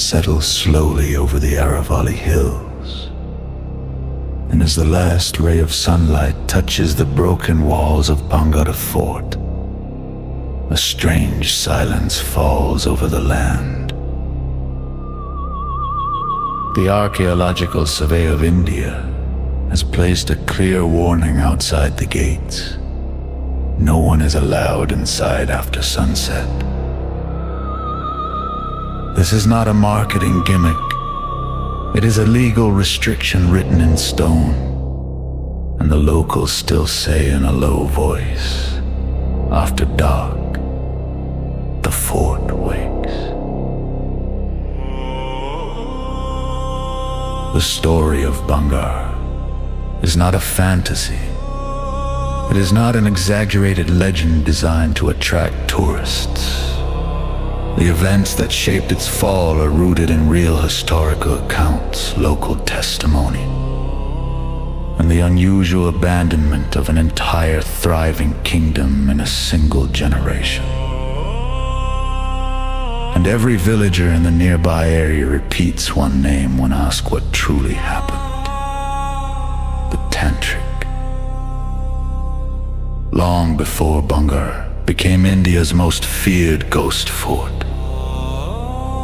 settles slowly over the Aravalli hills. And as the last ray of sunlight touches the broken walls of Bhangarh Fort, a strange silence falls over the land. The Archaeological Survey of India has placed a clear warning outside the gates. No one is allowed inside after sunset. This is not a marketing gimmick. It is a legal restriction written in stone. And the locals still say in a low voice, after dark, the fort wakes. The story of Bhangarh is not a fantasy. It is not an exaggerated legend designed to attract tourists. The events that shaped its fall are rooted in real historical accounts, local testimony, and the unusual abandonment of an entire thriving kingdom in a single generation. And every villager in the nearby area repeats one name when asked what truly happened: the Tantrik. Long before Bhangarh became India's most feared ghost fort,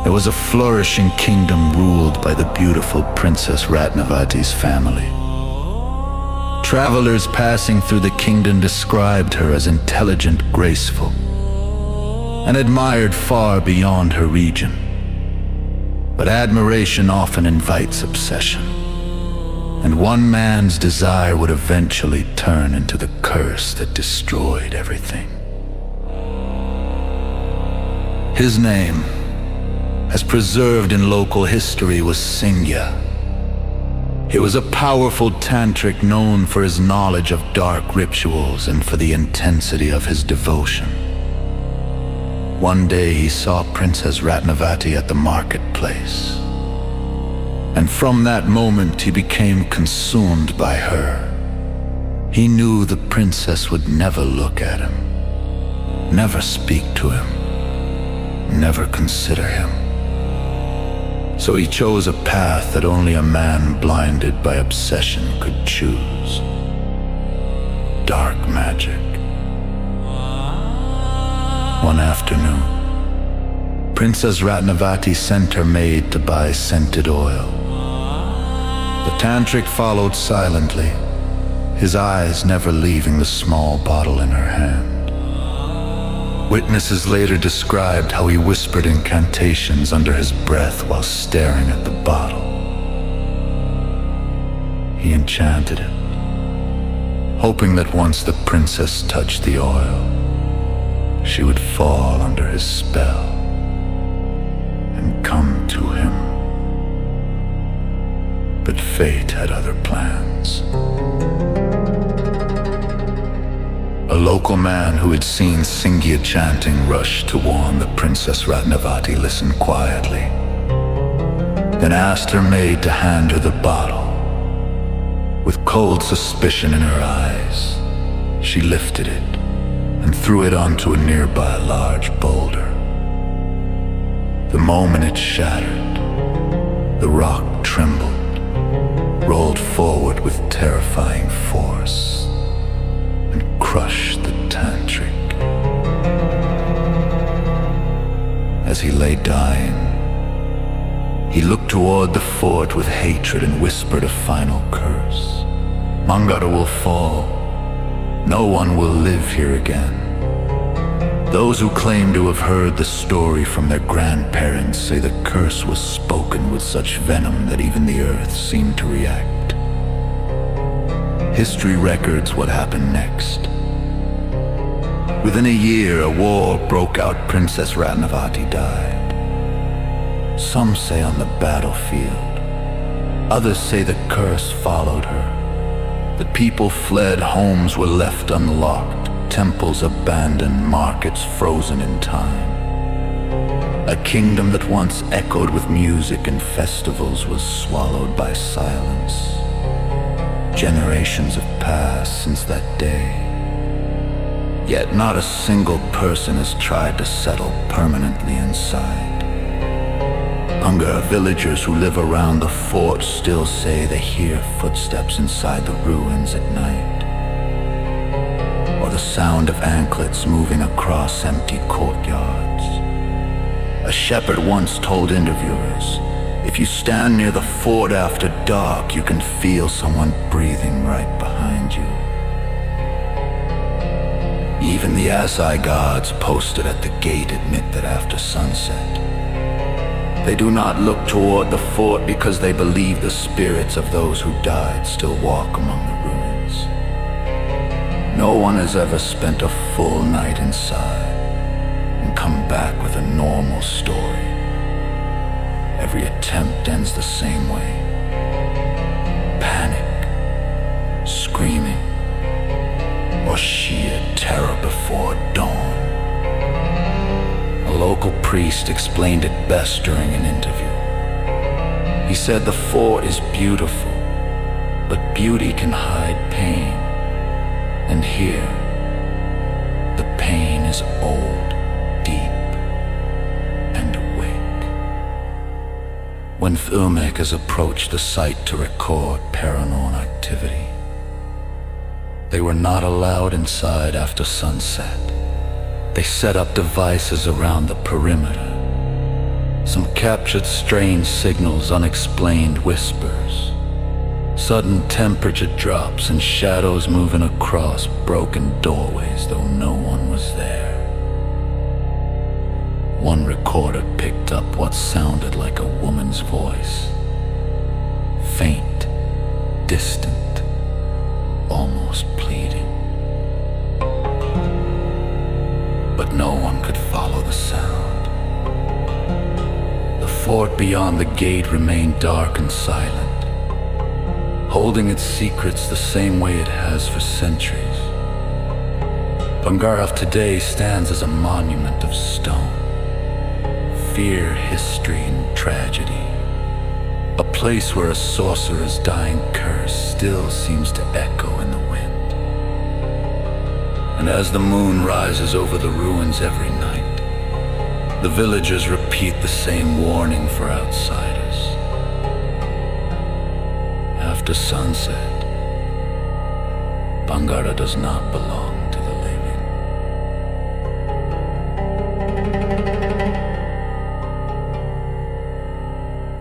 there was a flourishing kingdom ruled by the beautiful Princess Ratnavati's family. Travelers passing through the kingdom described her as intelligent, graceful, and admired far beyond her region. But admiration often invites obsession, and one man's desire would eventually turn into the curse that destroyed everything. His name, as preserved in local history, was Singya. He was a powerful tantric known for his knowledge of dark rituals and for the intensity of his devotion. One day he saw Princess Ratnavati at the marketplace, and from that moment he became consumed by her. He knew the princess would never look at him, never speak to him, never consider him. So he chose a path that only a man blinded by obsession could choose: dark magic. One afternoon, Princess Ratnavati sent her maid to buy scented oil. The tantric followed silently, his eyes never leaving the small bottle in her hand. Witnesses later described how he whispered incantations under his breath while staring at the bottle. He enchanted it, hoping that once the princess touched the oil, she would fall under his spell and come to him. But fate had other plans. A local man who had seen Singya chanting rushed to warn the Princess Ratnavati listened quietly, then asked her maid to hand her the bottle. With cold suspicion in her eyes, she lifted it and threw it onto a nearby large boulder. The moment it shattered, the rock trembled, rolled forward with terrifying force, and crushed the tantric. As he lay dying, he looked toward the fort with hatred and whispered a final curse: Bhangarh will fall. No one will live here again. Those who claim to have heard the story from their grandparents say the curse was spoken with such venom that even the earth seemed to react. History records what happened next. Within a year, a war broke out. Princess Ratnavati died. Some say on the battlefield. Others say the curse followed her. The people fled, homes were left unlocked, temples abandoned, markets frozen in time. A kingdom that once echoed with music and festivals was swallowed by silence. Generations have passed since that day, yet not a single person has tried to settle permanently inside. Bhangarh villagers who live around the fort still say they hear footsteps inside the ruins at night, or the sound of anklets moving across empty courtyards. A shepherd once told interviewers, if you stand near the fort after dark, you can feel someone breathing right behind you. Even the Asai gods posted at the gate admit that after sunset, they do not look toward the fort because they believe the spirits of those who died still walk among the ruins. No one has ever spent a full night inside and come back with a normal story. Every attempt ends the same way. Panic, screaming, or sheer terror before dawn. A local priest explained it best during an interview. He said the fort is beautiful, but beauty can hide pain. And here, the pain is old, deep, and awake. When filmmakers approached the site to record paranormal activity, they were not allowed inside after sunset. They set up devices around the perimeter. Some captured strange signals, unexplained whispers, sudden temperature drops, and shadows moving across broken doorways though no one was there. One recorder picked up what sounded like a woman's voice. Faint, distant, almost pleading. But no one could follow the sound. The fort beyond the gate remained dark and silent, holding its secrets the same way it has for centuries. Bhangarh of today stands as a monument of stone. Fear, history, and tragedy. A place where a sorcerer's dying curse still seems to echo in the wind. And as the moon rises over the ruins every night, the villagers repeat the same warning for outsiders. After sunset, Bhangarh does not belong.